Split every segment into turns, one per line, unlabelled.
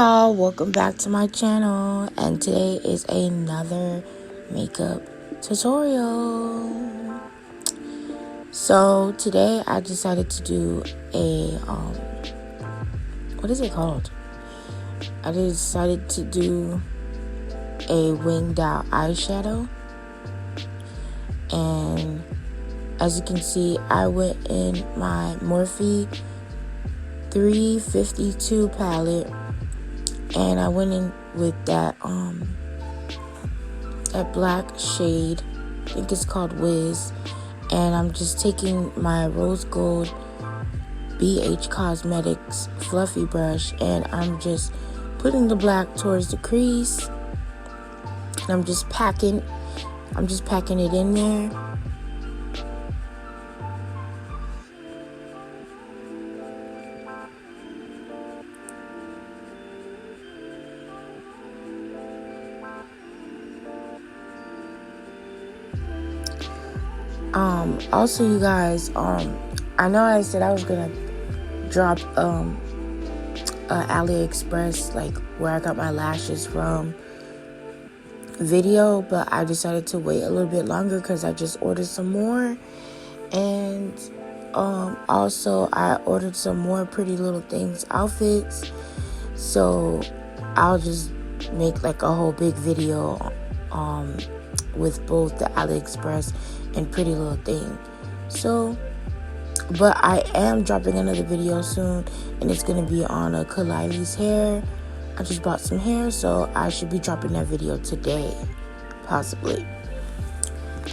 y'all, welcome back to my channel, and today is another makeup tutorial. So today I decided to do a what is it called? I decided to do a winged out eyeshadow, and as you can see, I went in my Morphe 352 palette, and I went in with that black shade, I think it's called Wiz, and I'm just taking my rose gold BH Cosmetics fluffy brush, and I'm just putting the black towards the crease, and I'm just packing it in there. Also, you guys, I know I said I was gonna drop AliExpress, like where I got my lashes from, video, but I decided to wait a little bit longer because I just ordered some more, and also I ordered some more Pretty Little Things outfits, so I'll just make like a whole big video with both the AliExpress and Pretty Little Thing. So, but I am dropping another video soon, and it's gonna be on a Kalile's hair. I just bought some hair, so I should be dropping that video today, possibly.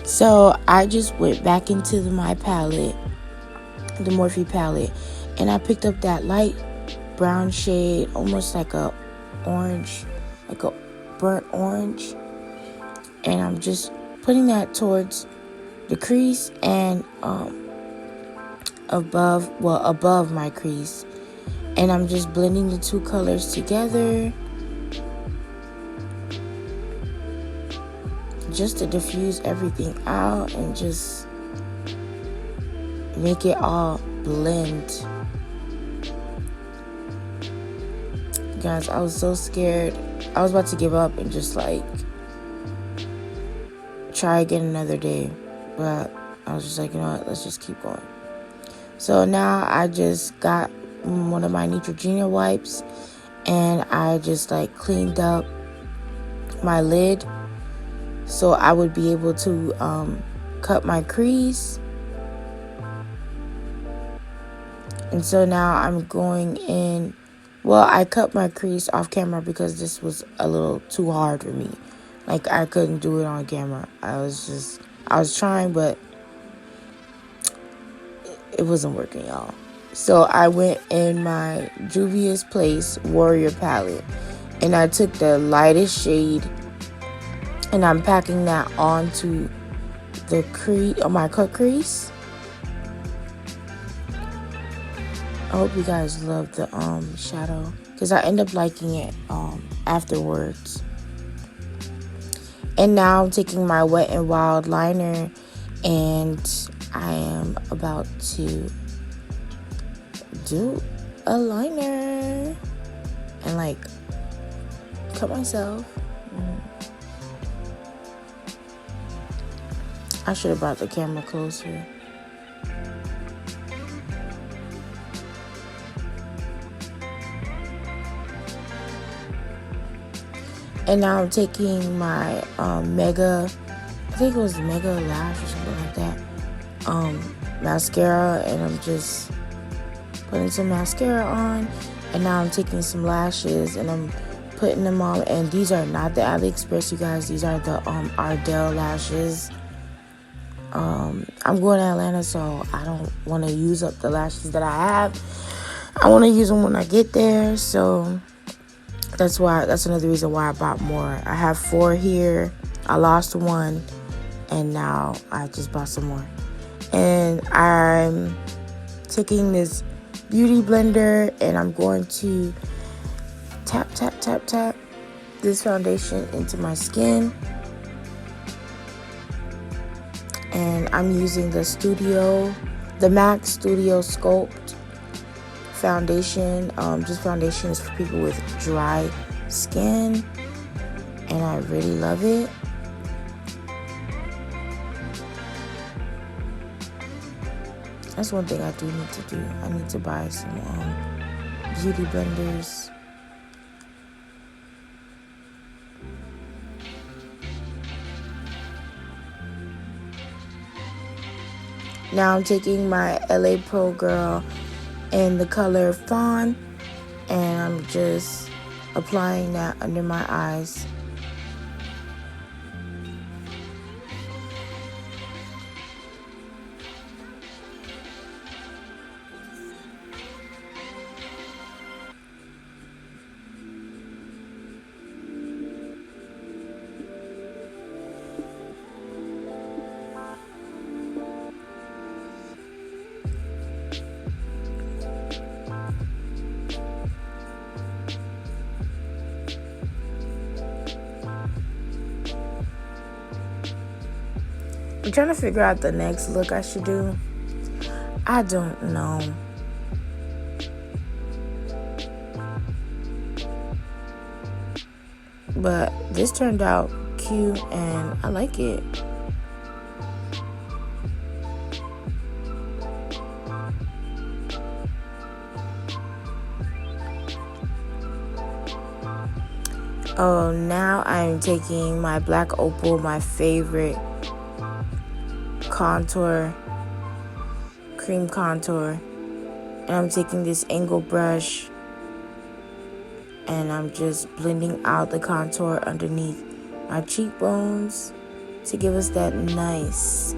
So I just went back into my palette, the Morphe palette, and I picked up that light brown shade, almost like a orange, like a burnt orange, and I'm just putting that towards the crease and above my crease, and I'm just blending the two colors together just to diffuse everything out and just make it all blend. Guys, I was so scared. I was about to give up and just like try again another day, but I was just like, you know what, let's just keep going. So now I just got one of my Neutrogena wipes, and I just like cleaned up my lid so I would be able to cut my crease. And so now I'm going in. Well, I cut my crease off camera because this was a little too hard for me. Like, I couldn't do it on camera. I was trying, but it wasn't working, y'all. So I went in my Juvia's Place Warrior palette, and I took the lightest shade, and I'm packing that onto the crease, on my cut crease. I hope you guys love the shadow, because I end up liking it afterwards. And now I'm taking my Wet n Wild liner, and I am about to do a liner and like cut myself. I should have brought the camera closer. And now I'm taking my Mega, I think it was Mega Lash or something like that, mascara, and I'm just putting some mascara on. And now I'm taking some lashes and I'm putting them on, and these are not the AliExpress, you guys. These are the Ardell lashes. I'm going to Atlanta, so I don't want to use up the lashes that I have. I want to use them when I get there, so that's another reason why I bought more. I have 4 here. I lost one, and now I just bought some more. And I'm taking this beauty blender, and I'm going to tap this foundation into my skin. And I'm using the MAC Studio Sculpt foundation. This foundation is for people with dry skin, and I really love it. That's one thing I do need to do. I need to buy some beauty blenders. Now I'm taking my L.A Pro Girl in the color Fawn, and I'm just applying that under my eyes. I'm trying to figure out the next look I should do. I don't know. But this turned out cute and I like it. Oh, now I'm taking my black Opal, my favorite contour, cream contour, and I'm taking this angle brush and I'm just blending out the contour underneath my cheekbones to give us that nice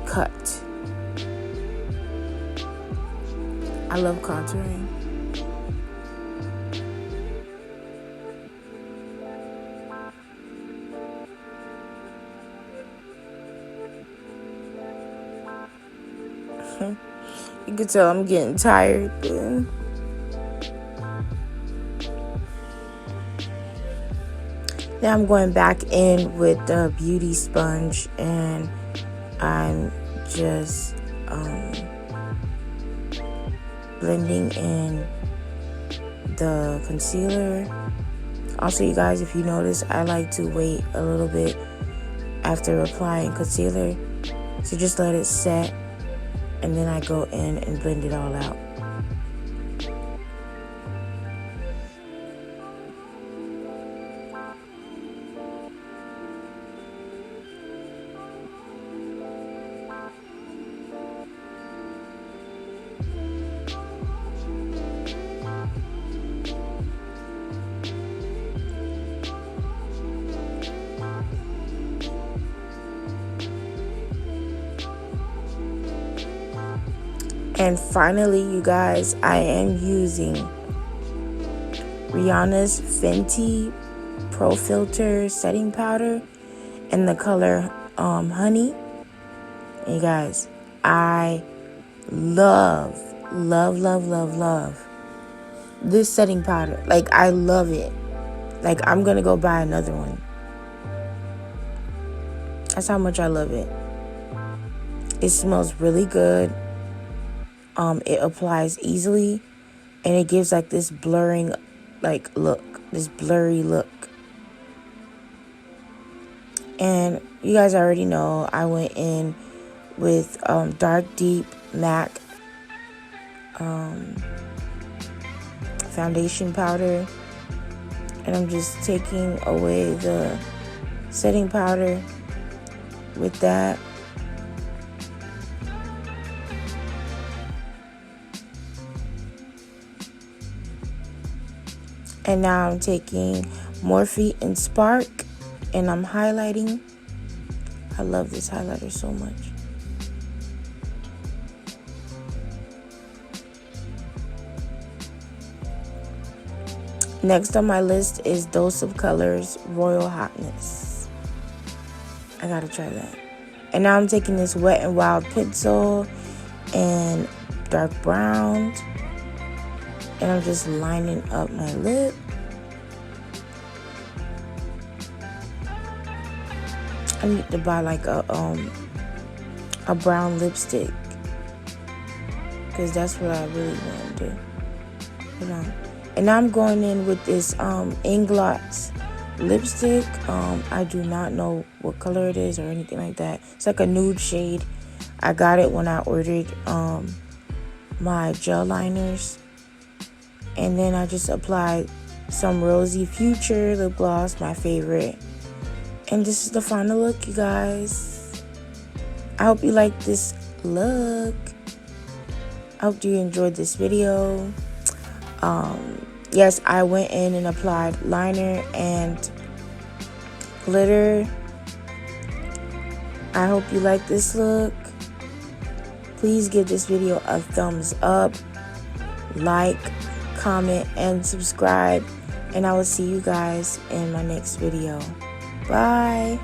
cut. I love contouring. You can tell I'm getting tired then. Now I'm going back in with the beauty sponge and I'm just blending in the concealer. Also, you guys, if you notice, I like to wait a little bit after applying concealer. So just let it set and then I go in and blend it all out. And finally, you guys, I am using Rihanna's Fenty Pro Filter Setting Powder in the color Honey. And you guys, I love this setting powder. Like, I love it. Like, I'm gonna go buy another one. That's how much I love it. It smells really good. It applies easily, and it gives like this blurring look, this blurry look. And you guys already know I went in with dark deep MAC foundation powder, and I'm just taking away the setting powder with that. And now I'm taking Morphe and Spark and I'm highlighting. I love this highlighter so much. Next on my list is Dose of Colors Royal Hotness. I gotta try that. And now I'm taking this Wet n Wild pencil and dark brown. And I'm just lining up my lip. I need to buy like a brown lipstick. because that's what I really want to do. Hold on. And now I'm going in with this Inglots lipstick. I do not know what color it is or anything like that. It's like a nude shade. I got it when I ordered my gel liners. And then I just applied some Rosy Future lip gloss, my favorite. And this is the final look, you guys. I hope you like this look. I hope you enjoyed this video. Yes, I went in and applied liner and glitter. I hope you like this look. Please give this video a thumbs up, like, comment, and subscribe. And I will see you guys in my next video. Bye.